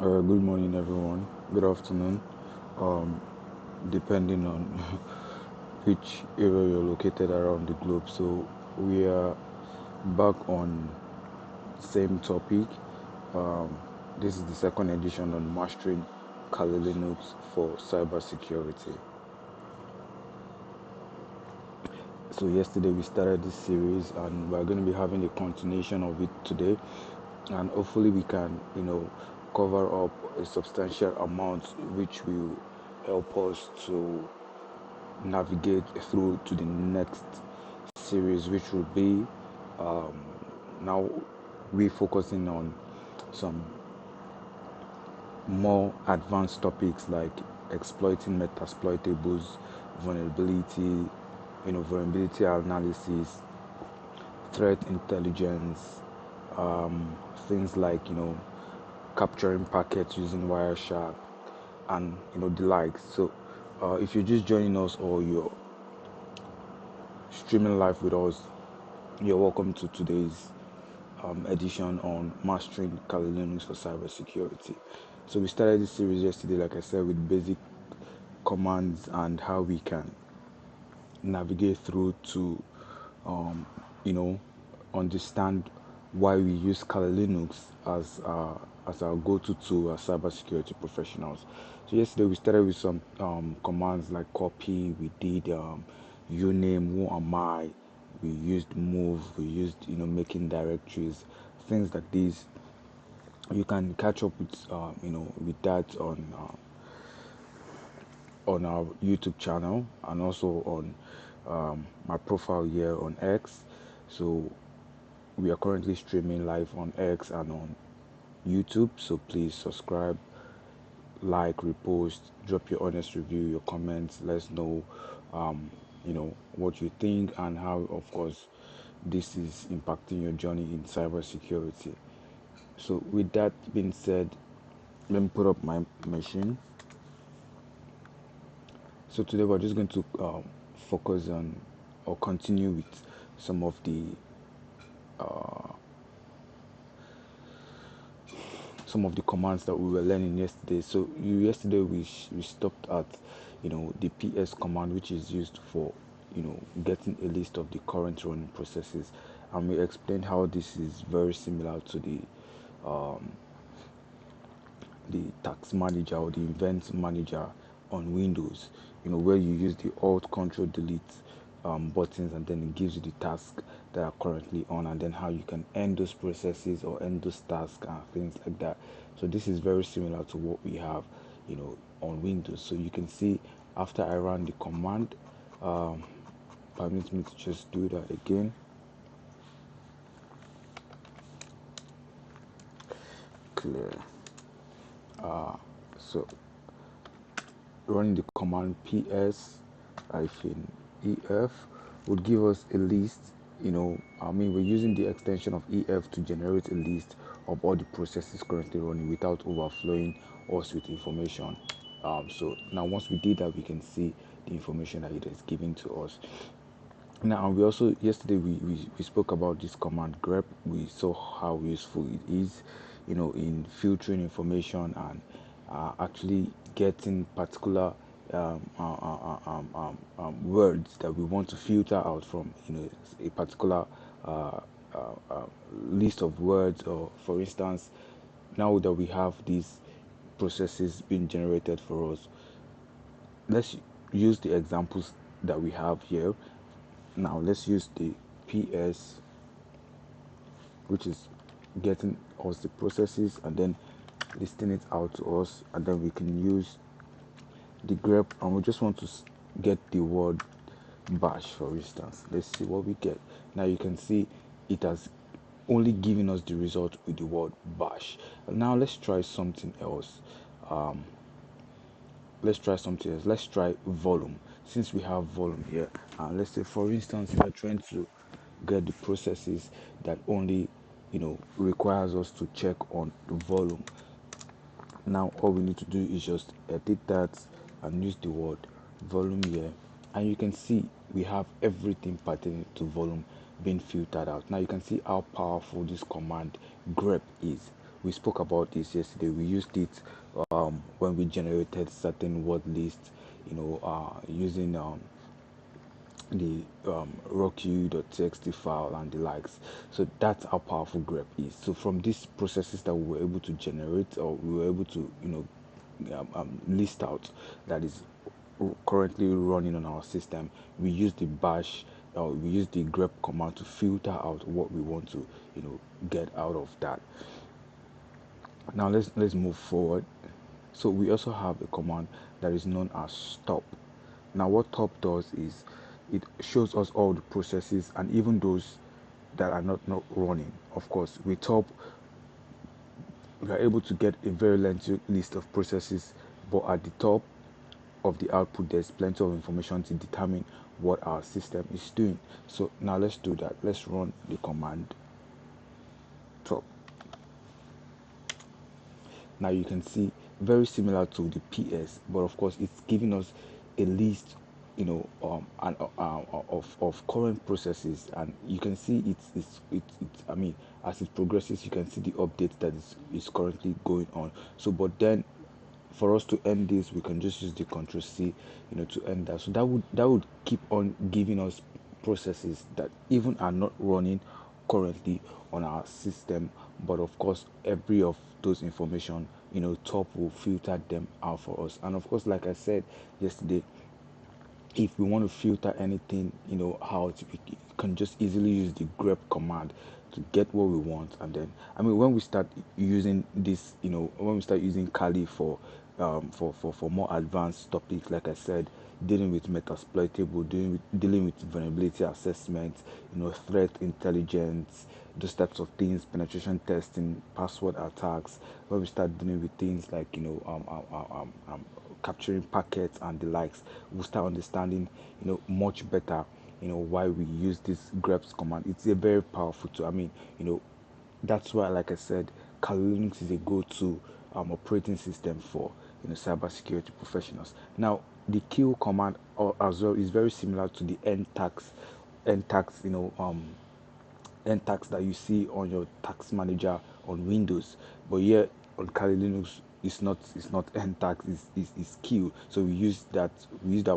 Good morning, everyone. Good afternoon, um, depending on which area you're located around the globe. So we are back on same topic. Um, this is the second edition on mastering Kali Linux for cybersecurity. So yesterday we started this series, and we're going to be having a continuation of it today, and hopefully we can, cover up a substantial amount, which will help us to navigate through to the next series, which will be um, now we focusing on some more advanced topics like exploiting metasploitables, vulnerability, vulnerability analysis, threat intelligence, things like capturing packets using Wireshark, and the likes. So if you're just joining us or you're streaming live with us, you're welcome to today's edition on mastering Kali Linux for cybersecurity. So we started this series yesterday, like I said, with basic commands and how we can navigate through to, um, you know, understand why we use Kali Linux as our go-to tool as cybersecurity professionals. So yesterday we started with some commands like copy. We did uname, who am I. We used move. We used making directories, things like these. You can catch up with with that on our YouTube channel and also on my profile here on X. So we are currently streaming live on X and on YouTube. So please subscribe, like, repost, drop your honest review, your comments. Let's know, what you think and how, of course, this is impacting your journey in cybersecurity. So with that being said, let me put up my machine. So today we're just going to focus on or continue with some of uh, the commands that we were learning yesterday. So yesterday we stopped at the PS command, which is used for getting a list of the current running processes, and we explained how this is very similar to um, the task manager or the event manager on Windows, where you use the Alt Control Delete buttons, and then it gives you the tasks that are currently on, and then how you can end those processes or end those tasks and things like that. So this is very similar to what we have, on Windows. So you can see after I run the command, um, permit me to just do that again. Clear. So running the command ps ef would give us a list. We're using the extension of ef to generate a list of all the processes currently running without overflowing us with information. So now once we did that, we can see the information that it is giving to us. Now, we also yesterday we spoke about this command grep. We saw how useful it is, in filtering information and actually getting particular words that we want to filter out from a particular uh, uh, list of words. Or for instance, now that we have these processes being generated for us, let's use the examples that we have here. Now let's use the PS, which is getting us the processes and then listing it out to us, and then we can use the grep, and we just want to get the word bash, for instance. Let's see what we get. Now you can see it has only given us the result with the word bash. Now let's try something else. um, let's try volume, since we have volume here. Let's say, for instance, we are trying to get the processes that only requires us to check on the volume. Now all we need to do is just edit that and use the word volume here, and you can see we have everything pertaining to volume being filtered out. Now you can see how powerful this command grep is. we spoke about this yesterday. We used it when we generated certain word lists, using the rockq.txt file and the likes. So that's how powerful grep is. So from these processes that we were able to generate, or we were able to list out, that is currently running on our system, we use the bash, we use the grep command to filter out what we want to get out of that. Now let's move forward. So we also have a command that is known as stop. Now what top does is it shows us all the processes, and even those that are not running. Of course, with top we are able to get a very lengthy list of processes, but at the top of the output there's plenty of information to determine what our system is doing. So now let's do that. Let's run the command top. Now you can see very similar to the PS, but of course it's giving us a list, of current processes, and you can see it's I mean, as it progresses, you can see the update that is currently going on. So, but then for us to end this, we can just use the Control C, to end that. So that would keep on giving us processes that even are not running currently on our system, but of course every of those information, top will filter them out for us. And of course, like I said yesterday, if we want to filter anything out, we can just easily use the grep command to get what we want. And then, I mean, when we start using this, when we start using Kali for more advanced topics, like I said, dealing with metasploitable, dealing with vulnerability assessment, threat intelligence, those types of things, penetration testing, password attacks, when we start dealing with things like capturing packets and the likes, we'll start understanding, much better, why we use this greps command. It's a very powerful tool. I mean, that's why, like I said, Kali Linux is a go-to operating system for cybersecurity professionals. Now, the kill command as well is very similar to the end tax, end tax that you see on your tax manager on Windows, but here on Kali Linux it's not end tax, is queue. So we use that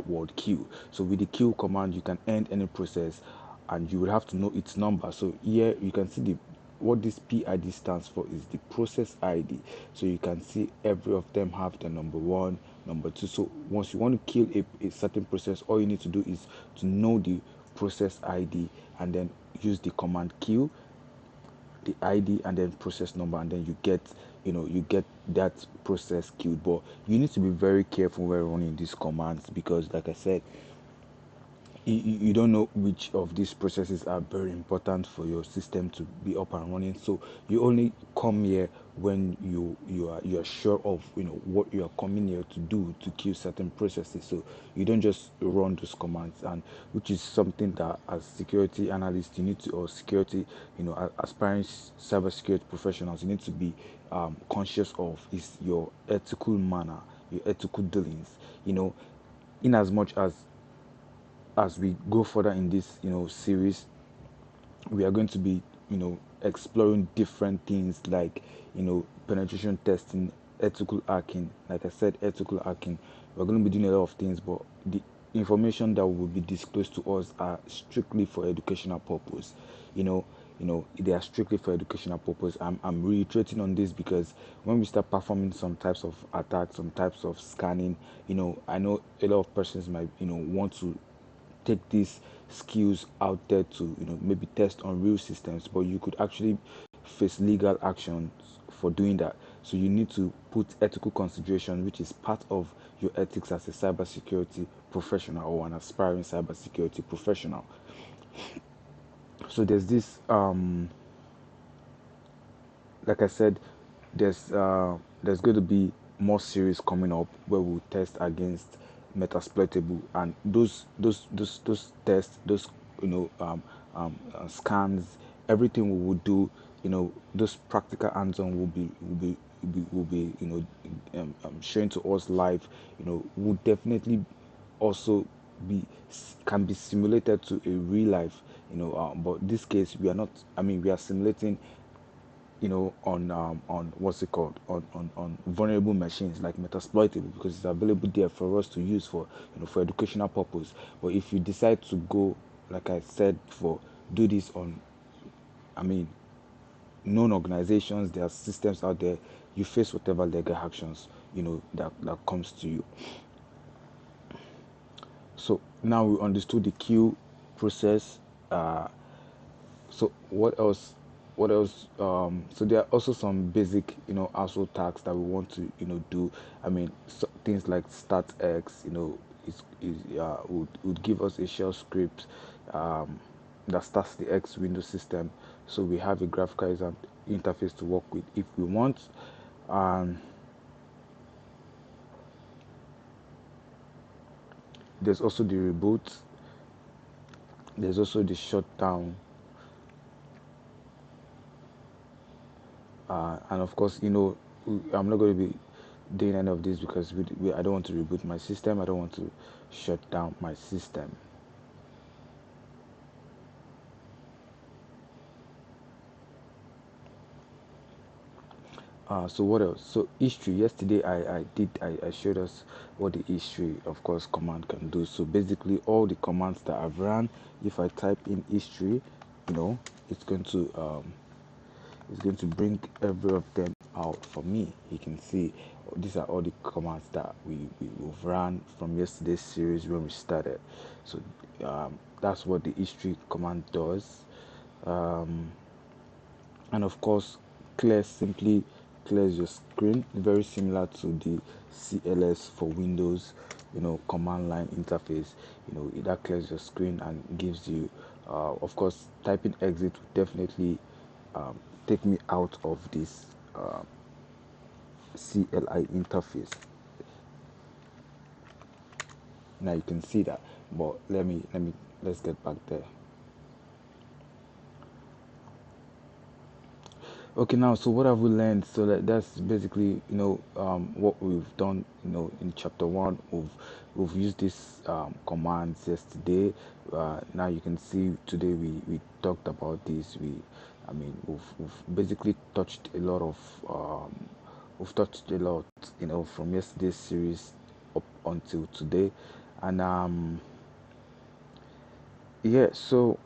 word queue. So with the queue command you can end any process, and you will have to know its number. So here you can see the what this PID stands for is the process ID. So you can see every of them have the number one, number two. So once you want to kill a certain process, all you need to do is to know the process ID, and then use the command Q, the ID, and then process number, and then you get that process queued. But you need to be very careful when running these commands, because like I said, you don't know which of these processes are very important for your system to be up and running. So you only come here when you are sure of what you are coming here to do, to kill certain processes. So you don't just run those commands, and which is something that as security analysts you need to, or security, aspiring cybersecurity professionals, you need to be conscious of, is your ethical manner, your ethical dealings. In as much as we go further in this series, we are going to be exploring different things like penetration testing, ethical hacking. Like I said, ethical hacking, we're going to be doing a lot of things, but the information that will be disclosed to us are strictly for educational purpose. They are strictly for educational purpose. I'm reiterating on this because when we start performing some types of attacks, some types of scanning, I know a lot of persons might want to take these skills out there to maybe test on real systems, but you could actually face legal actions for doing that. So you need to put ethical consideration, which is part of your ethics as a cybersecurity professional or an aspiring cybersecurity professional. So there's this like I said, there's going to be more series coming up where we'll test against metasploitable, and those tests, those scans, everything we will do, those practical hands-on will be sharing to us live. Will definitely also be can be simulated to a real life. But this case we are not. I mean, we are simulating on what's it called, on vulnerable machines like metasploitable, because it's available there for us to use for, for educational purpose. But if you decide to go, like I said before, do this on, I mean, known organizations, there are systems out there, you face whatever legal actions, that comes to you. So now we understood the queue process. So what else? What else? So there are also some basic, household tasks that we want to, do. I mean, things like start X, would give us a shell script um, that starts the X Windows system. So we have a graphical interface to work with if we want. Um, there's also the reboot. There's also the shutdown. And of course, I'm not going to be doing any of this because I don't want to reboot my system. I don't want to shut down my system. So what else? So history. Yesterday I showed us what the history, of course, command can do. So basically, all the commands that I've run, if I type in history, you know, it's going to bring every of them out for me. You can see these are all the commands that we've run from yesterday's series when we started. So that's what the history command does. Um, and of course, clear simply clears your screen, very similar to the CLS for Windows, command line interface. That clears your screen and gives you, of course, typing exit will definitely um, take me out of this CLI interface. Now you can see that, but let's get back there. Okay, now, so what have we learned? So that's basically, what we've done, in chapter one. We've used these commands yesterday. Now you can see today we talked about this. I mean, we've basically touched a lot of, we've touched a lot, from yesterday's series up until today, and yeah. So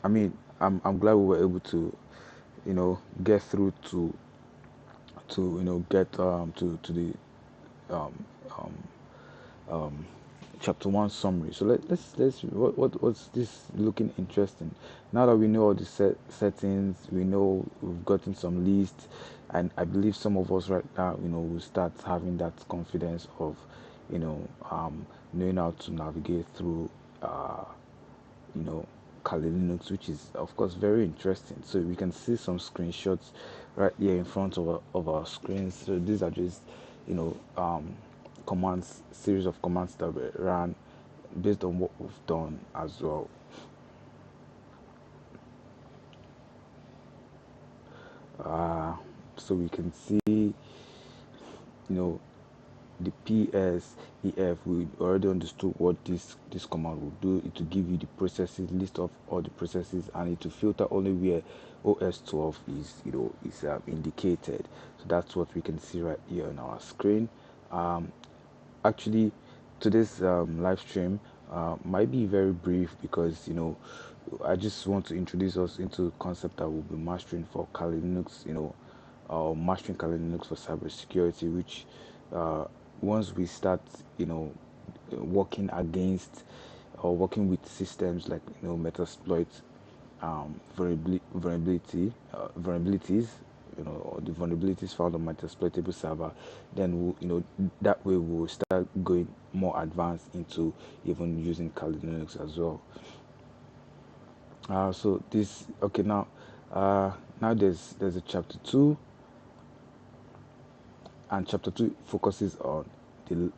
I mean, I'm glad we were able to, get through to get to the um, um, um, chapter one summary. So let's what's this looking interesting? Now that we know all the settings, we know we've gotten some lists, and I believe some of us right now, will start having that confidence of, knowing how to navigate through. You know, Kali Linux, which is of course very interesting. So we can see some screenshots right here in front of our screens. So these are just, you know, commands, series of commands that we ran based on what we've done as well. Uh, so we can see, know, the PSEF, we already understood what this command will do. It will give you the processes, list of all the processes, and it will filter only where OS 12 is indicated. So that's what we can see right here on our screen. Um, Actually, today's live stream might be very brief because I just want to introduce us into a concept that we'll be mastering for Kali Linux, mastering Kali Linux for cybersecurity, which uh, once we start, working against or working with systems like Metasploit, vulnerabilities, or the vulnerabilities found on Metasploitable server, then that way we'll start going more advanced into even using Kali Linux as well. So this okay now. Now there's a chapter two, and chapter two focuses on the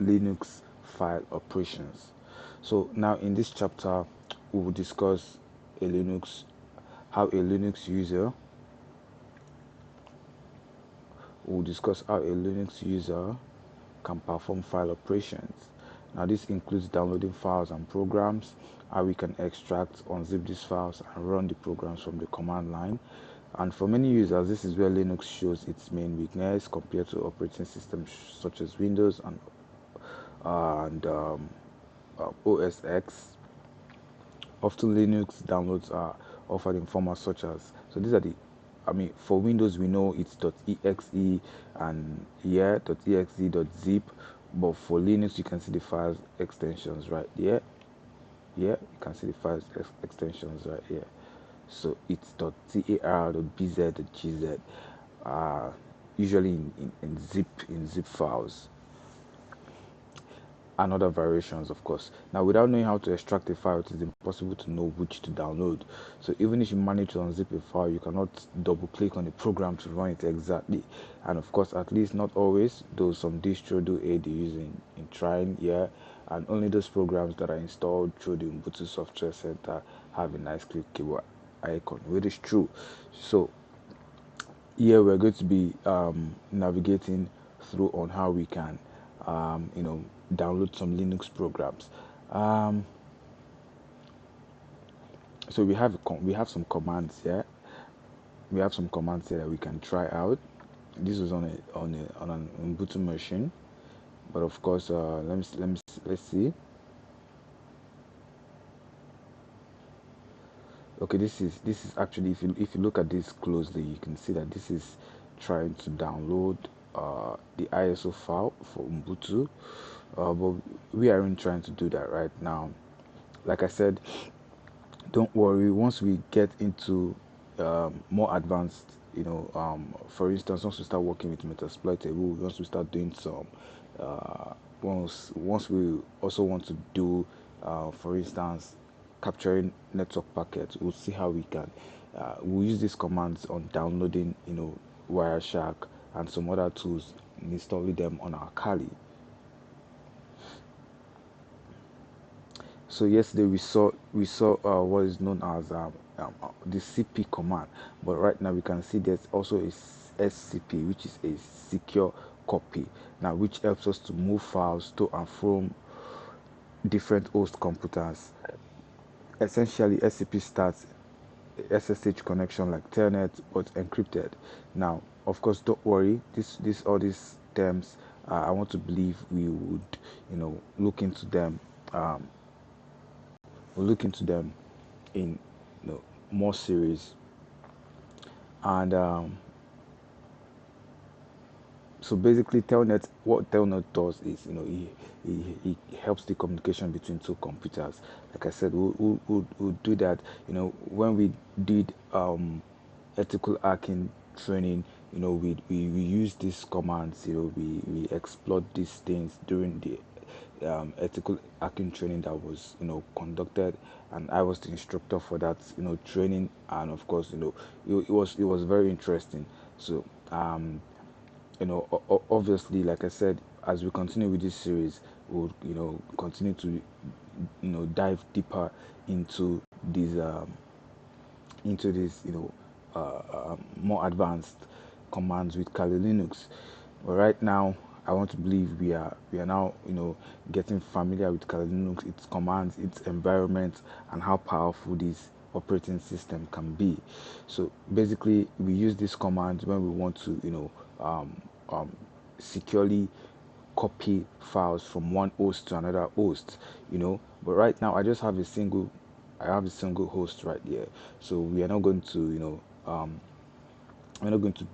Linux file operations. So now in this chapter, we will discuss a Linux how a Linux user we'll discuss how a Linux user can perform file operations. Now this includes downloading files and programs, how we can extract, unzip these files and run the programs from the command line. And for many users, this is where Linux shows its main weakness compared to operating systems such as Windows and OS X. Often Linux downloads are offered in formats such as, so these are the, I mean, for Windows we know it's .exe and yeah, .exe.zip, but for Linux you can see the file extensions right here. Yeah, you can see the file extensions right here. So it's .tar.bz.gz, uh, usually in zip files and other variations, of course. Now, without knowing how to extract a file, it is impossible to know which to download. So even if you manage to unzip a file, you cannot double click on the program to run it exactly. And of course, at least not always, though some distro do aid the user in trying, yeah. And only those programs that are installed through the Ubuntu Software Center have a nice click keyboard icon, which is true. So here we're going to be navigating through on how we can download some Linux programs. um, so we have some commands here. We have some commands here that we can try out. This was on an Ubuntu machine, but of course, let's see. Okay, this is actually, if you look at this closely, you can see that this is trying to download the ISO file for Ubuntu, but we aren't trying to do that right now. Like I said, don't worry. Once we get into more advanced, for instance, once we start working with Metasploitable, once we start doing some, uh, once we also want to do, for instance, capturing network packets, we'll see how we can. We'll use these commands on downloading, Wireshark and some other tools, and installing them on our Kali. So yesterday we saw what is known as the CP command, but right now we can see there's also a SCP, which is a secure copy. Now, which helps us to move files to and from different host computers. Essentially, SCP starts SSH connection like Telnet, but encrypted. Now, of course, don't worry. This all these terms, I want to believe we would, look into them. Um, we'll look into them in more series. And so basically, Telnet, what Telnet does is, he helps the communication between two computers. Like I said, we'll do that. When we did ethical hacking training, we use these commands. We explored these things during the ethical hacking training that was conducted, and I was the instructor for that training. And of course, it was very interesting. So obviously, like I said, as we continue with this series, we'll continue to dive deeper into these more advanced commands with Kali Linux. But right now, I want to believe we are now getting familiar with Kali Linux, its commands, its environment, and how powerful this operating system can be. So basically, we use these commands when we want to securely copy files from one host to another host. But right now I have a single host right here. So we are not going to we're not going to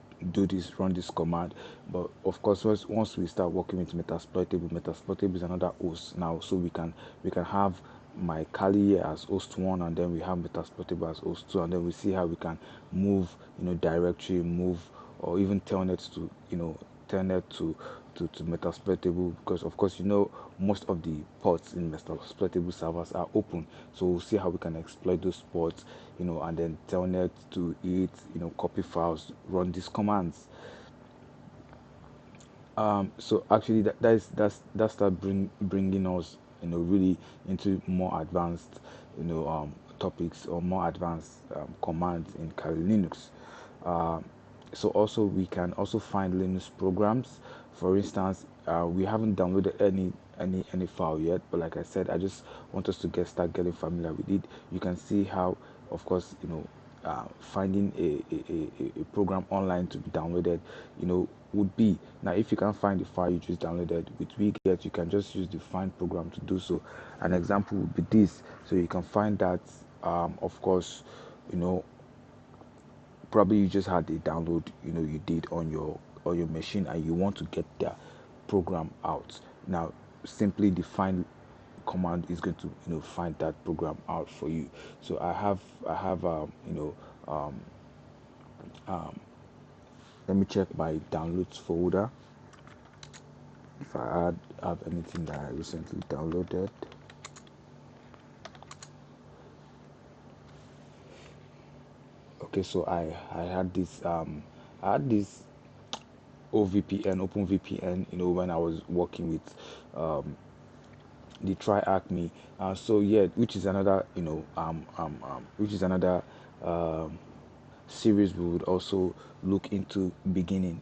run this command. But of course, once we start working with Metasploitable is another host now. So we can have my Kali as host one, and then we have Metasploitable as host two, and then we see how we can move directory, move, or even telnet to Metasploitable, because of course most of the ports in Metasploitable servers are open. So we'll see how we can exploit those ports, and then telnet to it, copy files, run these commands. So actually, that start bringing us really into more advanced topics, or more advanced commands in Kali Linux. Um, so also we can also find Linux programs. For instance, we haven't downloaded any file yet, but like I said, I just want us to start getting familiar with it. You can see how, of course, finding a program online to be downloaded, would be. Now, if you can't find the file you just downloaded with Wiget, you can just use the find program to do so. An example would be this. So you can find that, of course, you know, probably you just had a download, you did on your machine, and you want to get that program out. Now, simply the find command is going to find that program out for you. So I have let me check my downloads folder if have anything that I recently downloaded. Okay, so I had this OVPN, OpenVPN, when I was working with the TryAcme. So yeah, which is another, which is another um, series we would also look into beginning,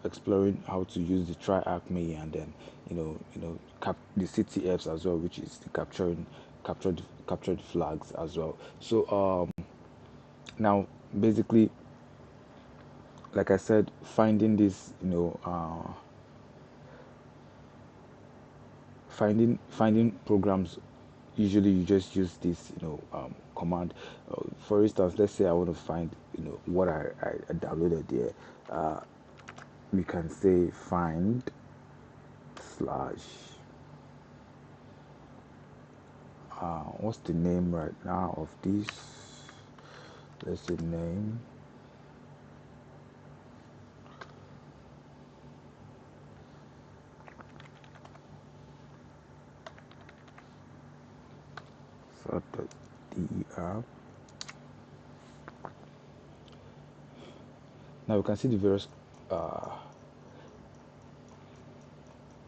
exploring how to use the TryAcme, and then the CTFs as well, which is the captured flags as well. So now basically, like I said, finding this, finding programs, usually you just use this command. For instance, let's say I want to find what I downloaded there. We can say find slash what's the name right now of this. Let's say name. So der. Now we can see the various uh,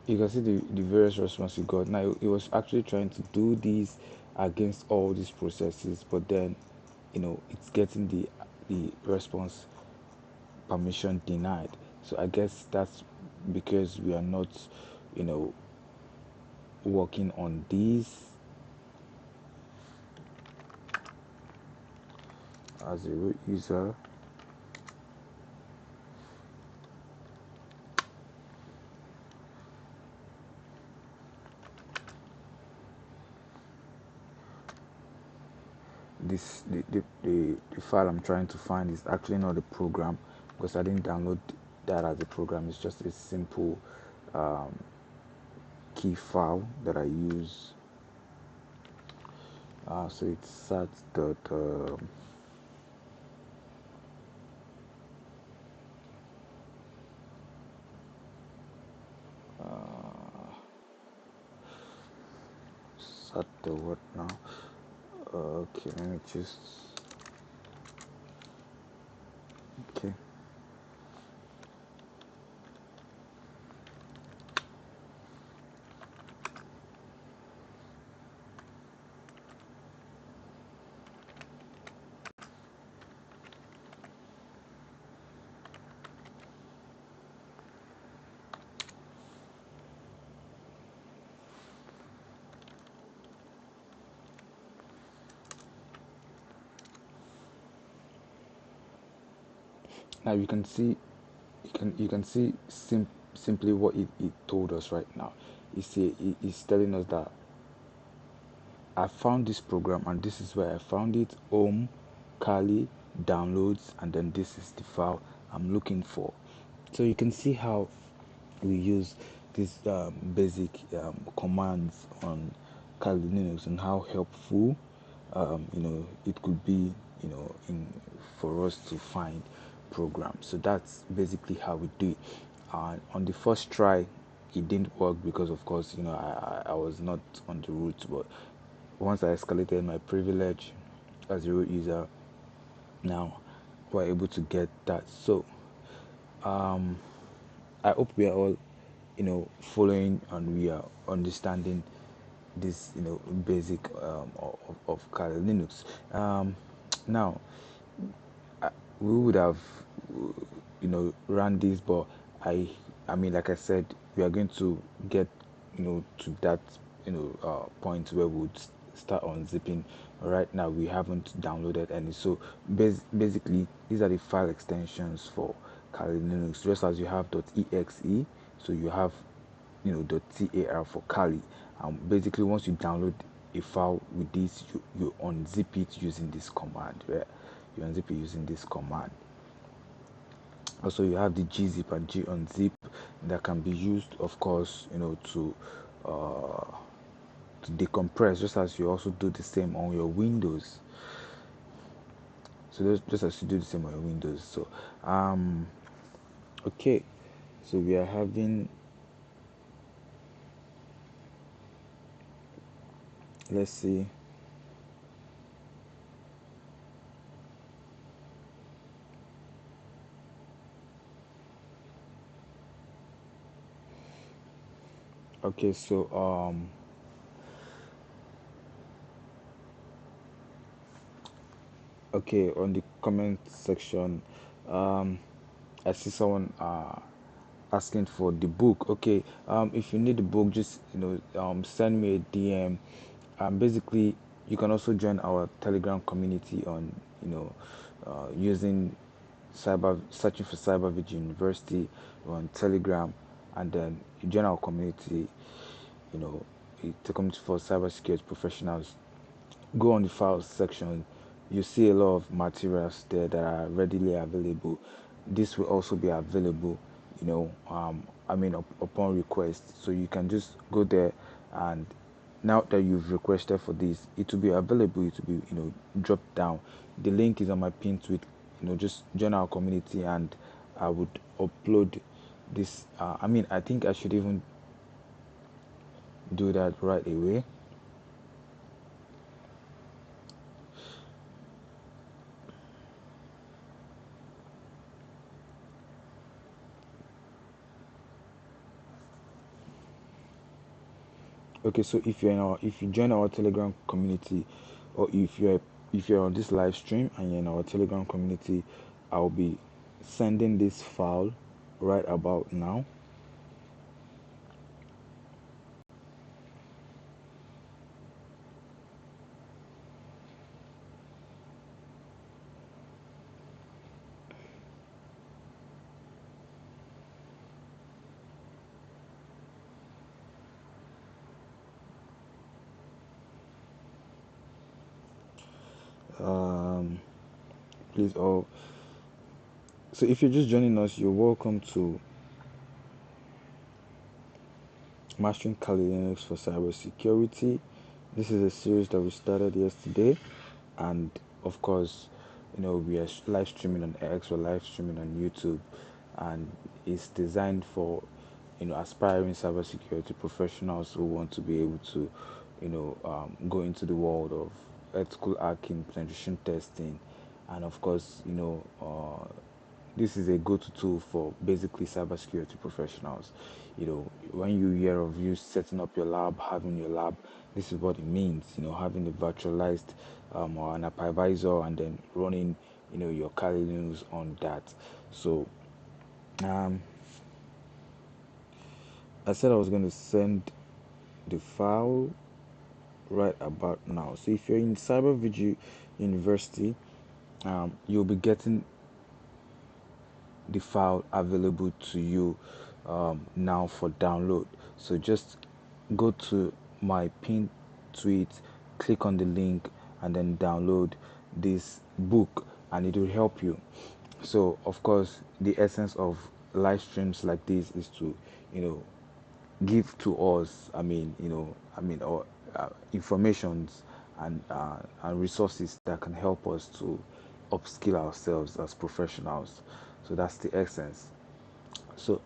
you can see the various response you got. Now it was actually trying to do this against all these processes, but then it's getting the response permission denied. So I guess that's because we are not you know working on these as a root user. This the file I'm trying to find is actually not a program, because I didn't download that as a program. It's just a simple um, key file that I use. So it's sat dot sat the what now? Okay, let me just okay. Now you can see simply what it told us right now. It's telling us that I found this program, and this is where I found it: home, Kali, downloads, and then this is the file I'm looking for. So you can see how we use these basic commands on Kali Linux, and how helpful it could be in for us to find programs. So that's basically how we do it. On the first try, it didn't work because, of course, I was not on the root. But once I escalated my privilege as a root user, now we're able to get that. So I hope we are all following, and we are understanding this basic of Kali Linux. Now we would have run this, but I mean, like I said, we are going to get to that point where we would start unzipping. Right now we haven't downloaded any. So basically these are the file extensions for Kali Linux. Just as you have .exe, so you have .tar for Kali. Basically once you download a file with this, you unzip it using this command. Right? You unzip it using this command. Also you have the gzip and gunzip that can be used, of course, to decompress, just as you also do the same on your Windows. So just as you do the same on your Windows. So okay, so we are having, let's see. Okay, so okay, on the comment section, um I see someone asking for the book. Okay, if you need the book, just send me a DM. Basically, you can also join our Telegram community on using cyber searching for Cyber Vigil University on Telegram, and then you join our community. You know, it's a community for cybersecurity professionals. Go on the files section, you see a lot of materials there that are readily available. This will also be available, upon request. So you can just go there, and now that you've requested for this, it will be available. It will be dropped down. The link is on my pin tweet. Just join our community, and I would upload this. I think I should even do that right away. Okay, so if you join our Telegram community, or if you're on this live stream and you're in our Telegram community, I'll be sending this file right about now. Um, please all. So if you're just joining us, you're welcome to Mastering Kali Linux for Cybersecurity. This is a series that we started yesterday, and of course, we are live streaming on X, we're live streaming on YouTube, and it's designed for aspiring cybersecurity professionals who want to be able to go into the world of ethical hacking, penetration testing, and of course, this is a go-to tool for basically cybersecurity professionals. When you hear of you setting up your lab, having your lab, this is what it means. Having a virtualized or an hypervisor, and then running, your Kali Linux on that. So, um, I said I was going to send the file right about now. So if you're in Cyber Vigil University, you'll be getting the file available to you now for download. So just go to my pinned tweet, click on the link, and then download this book, and it will help you. So of course, the essence of live streams like this is to you know give to us, or informations and resources that can help us to upskill ourselves as professionals. So that's the essence. So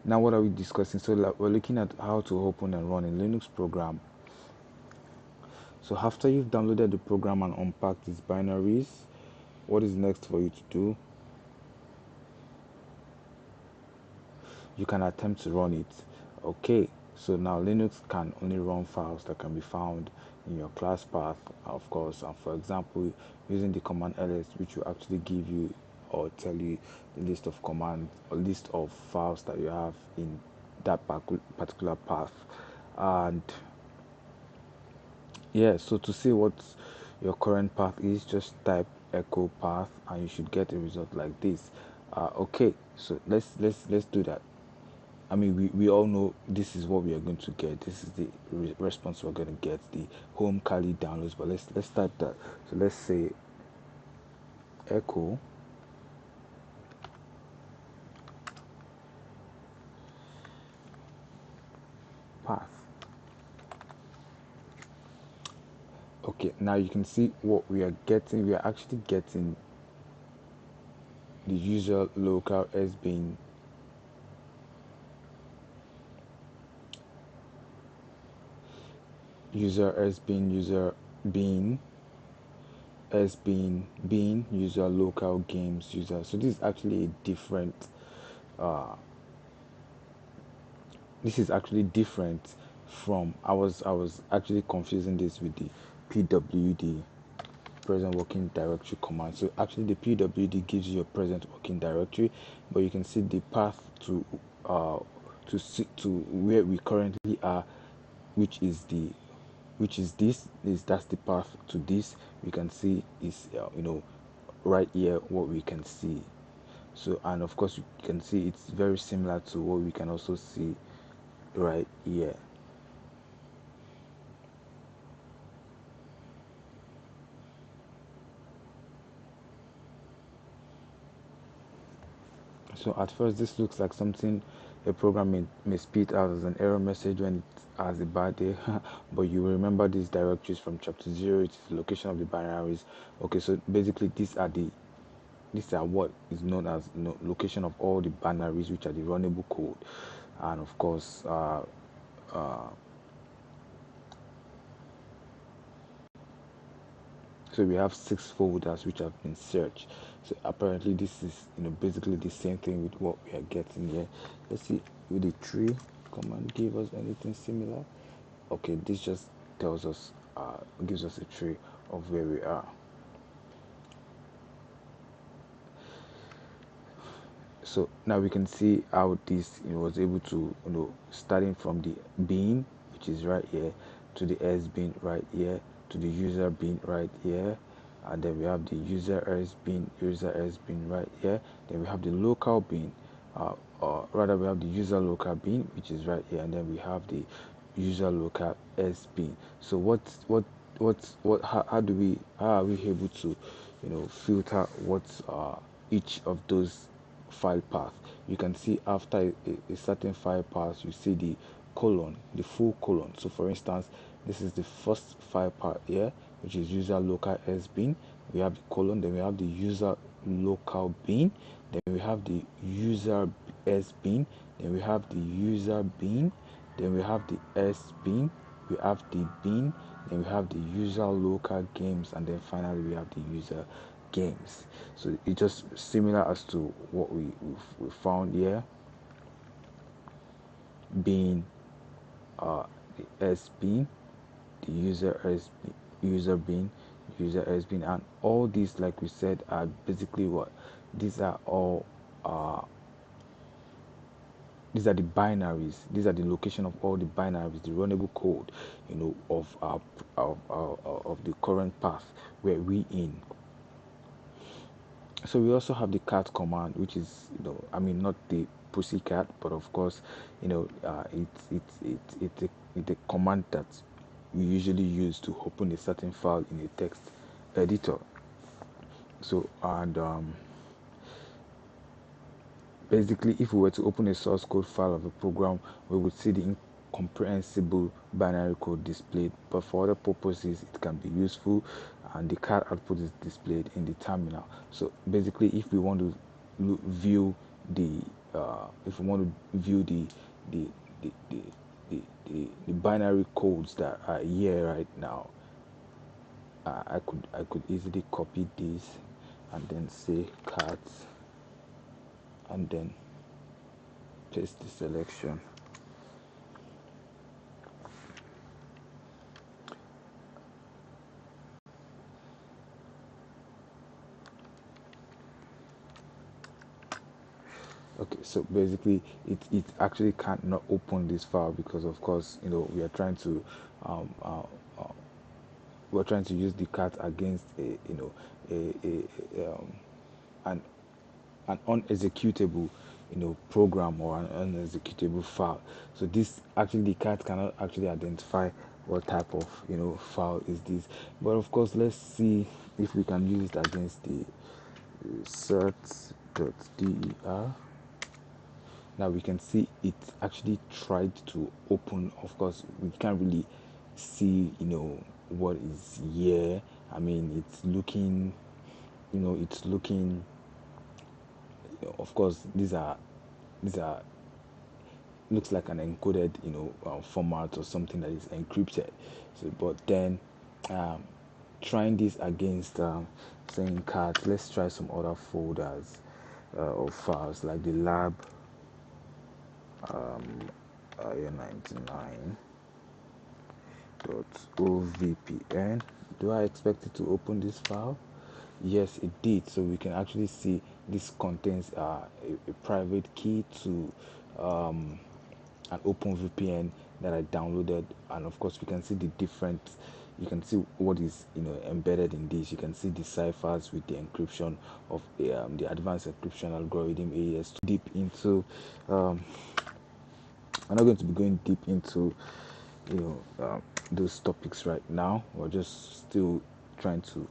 now what are we discussing? So we're looking at how to open and run a Linux program. So after you've downloaded the program and unpacked its binaries, what is next for you to do? You can attempt to run it. Okay, so now Linux can only run files that can be found in your class path, of course. And for example, using the command ls, which will actually give you or tell you the list of commands or list of files that you have in that particular path. And yeah, so to see what your current path is, just type echo path and you should get a result like this. Okay, so let's do that. I mean, we all know this is what we are going to get. This is the response we're going to get, the home Kali downloads. But let's start that. So let's say echo path. Okay, now you can see what we are getting. We are actually getting the user local as being user being as being user local games user. So this is actually a different uh this is actually different from I was actually confusing this with the pwd, present working directory command. So actually the pwd gives you your present working directory, but you can see the path uh to where we currently are, which is the which is this is that's the path to this. We can see is right here what we can see. So, and of course you can see it's very similar to what we can also see right here. So at first this looks like something a program may spit out as an error message when it has a bad day. But you remember these directories from chapter 0, it's the location of the binaries. Okay, so basically these are what is known as location of all the binaries, which are the runnable code. And of course uh, so we have 6 folders which have been searched. So apparently this is basically the same thing with what we are getting here. Let's see, with the tree command give us anything similar. Okay, this just tells us gives us a tree of where we are. So now we can see how this was able to starting from the bean, which is right here, to the s bean right here, to the user bean right here, and then we have the user s bean right here. Then we have the local bean, or rather we have the user local bean, which is right here, and then we have the user local s bean. So how are we able to filter what each of those file path? You can see after a certain file path, you see the colon, the full colon. So for instance, this is the first file path here, which is user local s bin. We have the colon, then we have the user local bin, then we have the user s bin, then we have the user bin, then we have the s bin, we have the bin, then we have the user local games, and then finally we have the user games. So it's just similar as to what we found here, being the s bin, the user bin, user s bin, and all these, like we said, are basically what these are all. These are the binaries. These are the location of all the binaries, the runnable code, of the current path where we in. So we also have the cat command, which is I mean, not the pussycat, but of course it's a command that we usually use to open a certain file in a text editor. So and basically, if we were to open a source code file of a program, we would see the incomprehensible binary code displayed, but for other purposes it can be useful, and the cat output is displayed in the terminal. So basically, if we want to view the if we want to view the the, the the binary codes that are here right now, I could easily copy this and then say cat and then paste the selection. So basically, it actually can't not open this file because of course we are trying to um, uh, uh, we're trying to use the cat against a an an unexecutable program or an unexecutable file. So this actually, the cat cannot actually identify what type of file is this. But of course, let's see if we can use it against the cert.der. Now we can see it actually tried to open. Of course, we can't really see what is here. I mean, it's looking, of course, these are looks like an encoded format or something that is encrypted. So but then um, trying this against saying cat, let's try some other folders or files like the lab IO99.ovpn. Do I expect it to open this file? Yes, it did. So we can actually see this contains a private key to an open VPN that I downloaded, and of course we can see the different. You can see what is embedded in this. You can see the ciphers with the encryption of the advanced encryption algorithm AES. Deep into, I'm not going to be going deep into you those topics right now. We're just still trying to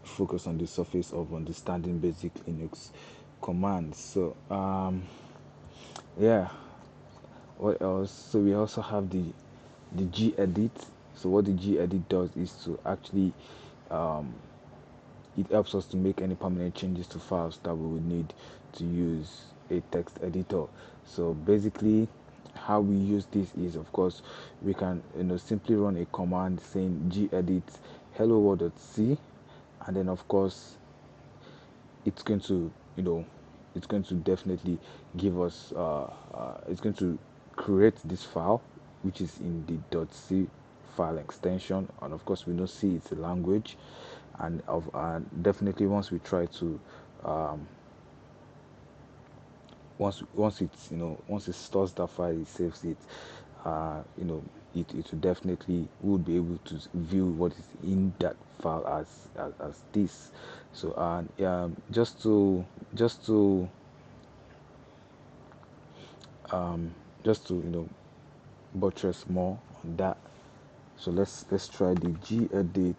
focus on the surface of understanding basic Linux commands. So yeah, what else? So we also have the gedit. So what the gedit does is to actually um, it helps us to make any permanent changes to files that we would need to use a text editor. So basically, how we use this is, of course, we can simply run a command saying gedit hello world.c, and then of course it's going to it's going to definitely give us it's going to create this file which is in the .c file extension, and of course we know C it's a language, and definitely once we try to um, once it's once it stores that file, it saves it, it will definitely, we would be able to view what is in that file as this. So just to um, just to buttress more on that, so let's try the gedit.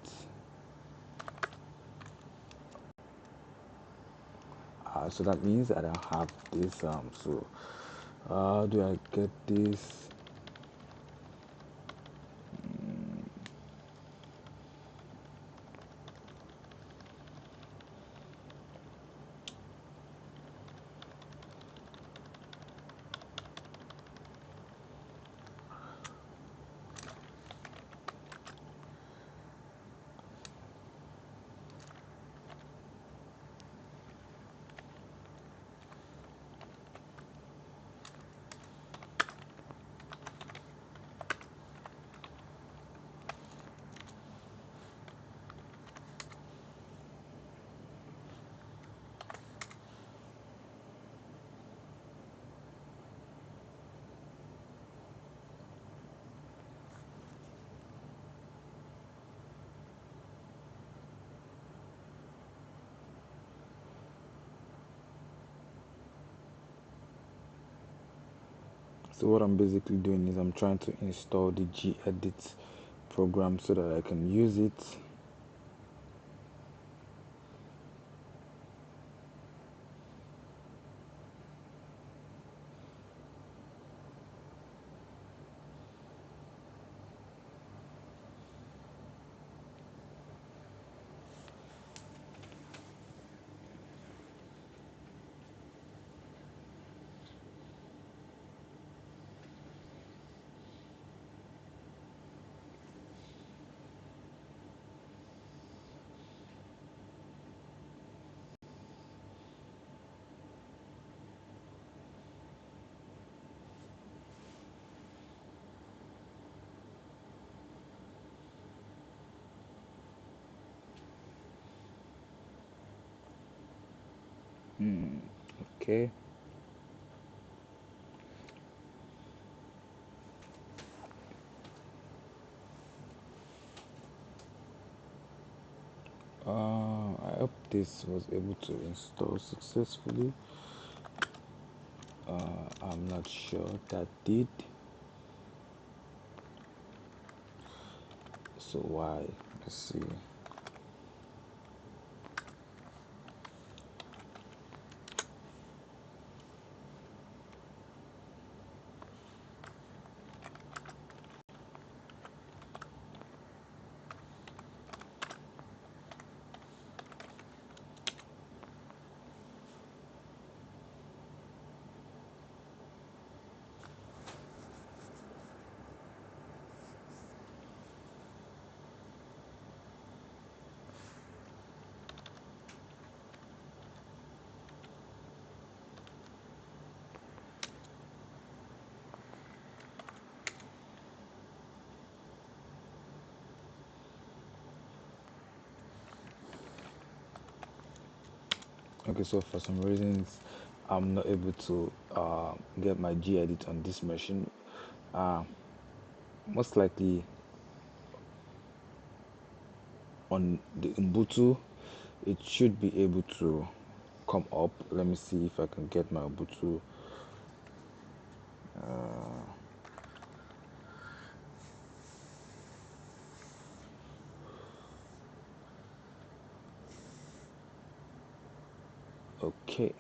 So that means that I have this so how do I get this? So what I'm basically doing is I'm trying to install the gedit program so that I can use it. Okay. Yep, this was able to install successfully. I'm not sure that did. So why? Let's see. Okay, so for some reasons, I'm not able to get my gedit on this machine. Uh, Most likely on the Ubuntu, it should be able to come up. Let me see if I can get my Ubuntu. Okay.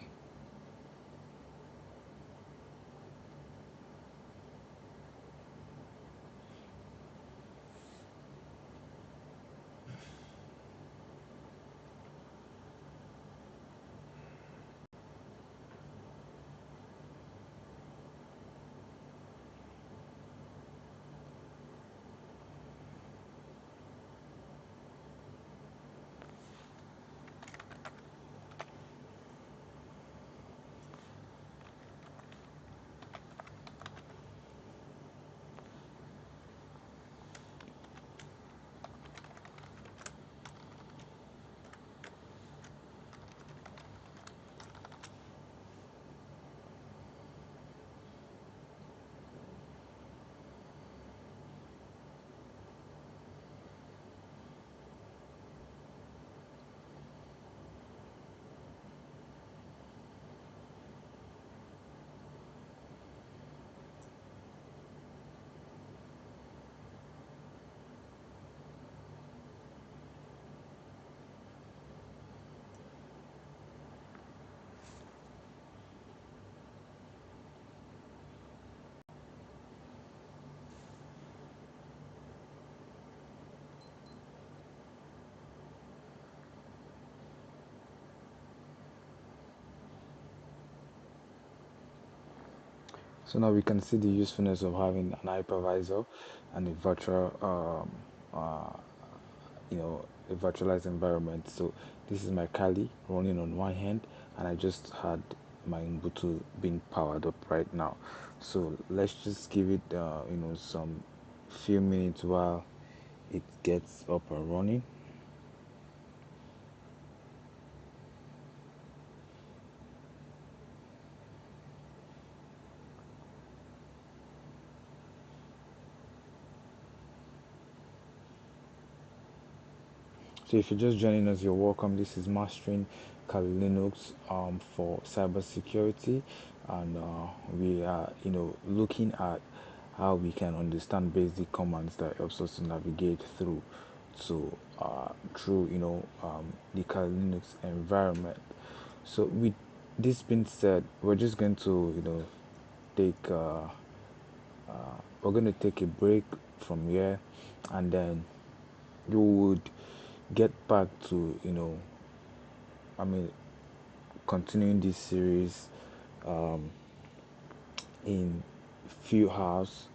So now we can see the usefulness of having an hypervisor and a virtual, a virtualized environment. So this is my Kali running on one hand, and I just had my Ubuntu being powered up right now. So let's just give it, some few minutes while it gets up and running. So if you're just joining us, you're welcome. This is Mastering Kali Linux for cybersecurity, and we are, looking at how we can understand basic commands that helps us to navigate through the Kali Linux environment. So with this being said, we're just going to take we're going to take a break from here, and then we would get back to I mean continuing this series um, in few hours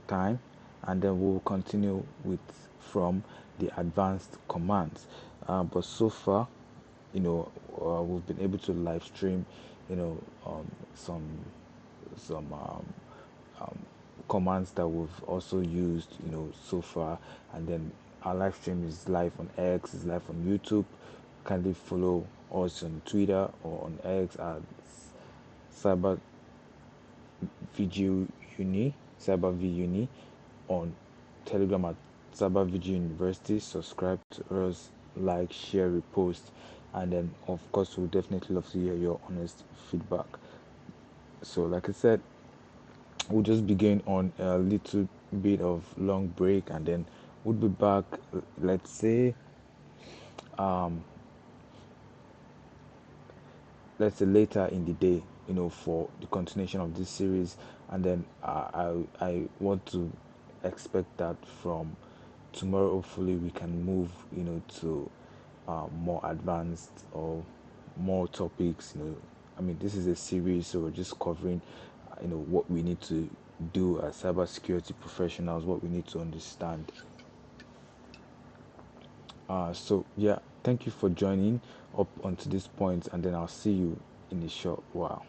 time, and then we'll continue with from the advanced commands. But so far, we've been able to live stream you know some um, commands that we've also used so far, and then our live stream is live on X, is live on YouTube. Kindly follow us on Twitter or on X at cyber VG Uni, Cyber V Uni, on Telegram at Cyber VG University. Subscribe to us, like, share, repost, and then of course we'll definitely love to hear your honest feedback. So like I said, we'll just begin on a little bit of long break, and then we'll be back, let's say, um, later in the day, for the continuation of this series. And then I want to expect that from tomorrow, hopefully we can move, to more advanced or more topics. I mean, this is a series, so we're just covering, what we need to do as cybersecurity professionals, what we need to understand. So yeah, thank you for joining up onto this point, and then I'll see you in a short while.